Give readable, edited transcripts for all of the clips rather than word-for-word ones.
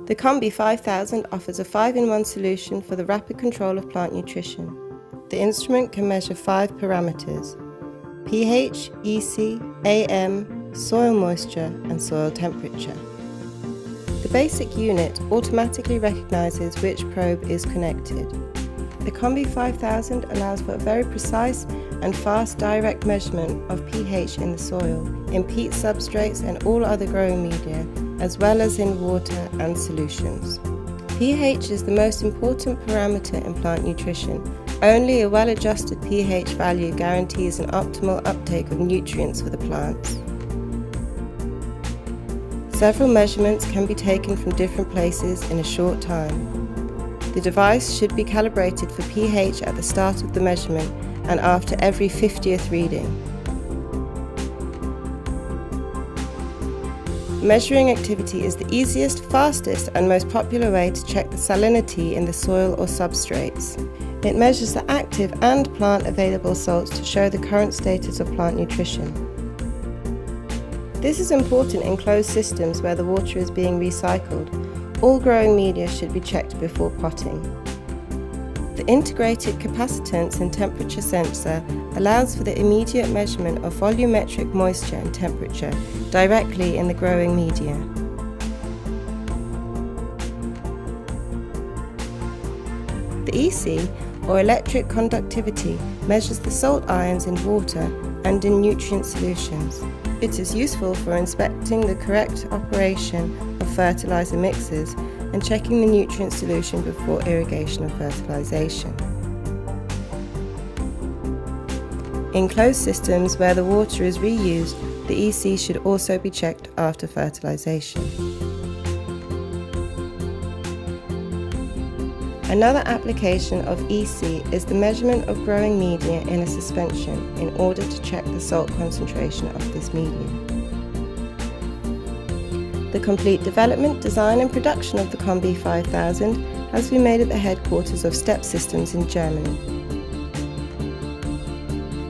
The Combi 5000 offers a 5-in-1 solution for the rapid control of plant nutrition. The instrument can measure 5 parameters: pH, EC, AM, soil moisture and soil temperature. The basic unit automatically recognises which probe is connected. The Combi 5000 allows for a very precise and fast direct measurement of pH in the soil, in peat substrates and all other growing media, as well as in water and solutions. pH is the most important parameter in plant nutrition. Only a well-adjusted pH value guarantees an optimal uptake of nutrients for the plants. Several measurements can be taken from different places in a short time. The device should be calibrated for pH at the start of the measurement and after every 50th reading. Measuring activity is the easiest, fastest and most popular way to check the salinity in the soil or substrates. It measures the active and plant available salts to show the current status of plant nutrition. This is important in closed systems where the water is being recycled. All growing media should be checked before potting. The integrated capacitance and temperature sensor allows for the immediate measurement of volumetric moisture and temperature directly in the growing media. The EC, or electric conductivity, measures the salt ions in water and in nutrient solutions. It is useful for inspecting the correct operation of fertilizer mixes and checking the nutrient solution before irrigation and fertilization. In closed systems where the water is reused, the EC should also be checked after fertilization. Another application of EC is the measurement of growing media in a suspension in order to check the salt concentration of this medium. The complete development, design and production of the Combi 5000 has been made at the headquarters of STEP Systems in Germany.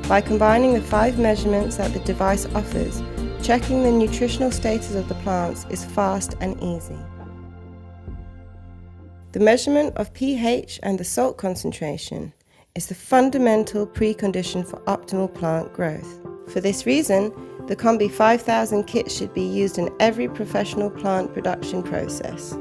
By combining the 5 measurements that the device offers, checking the nutritional status of the plants is fast and easy. The measurement of pH and the salt concentration is the fundamental precondition for optimal plant growth. For this reason, the Combi 5000 kit should be used in every professional plant production process.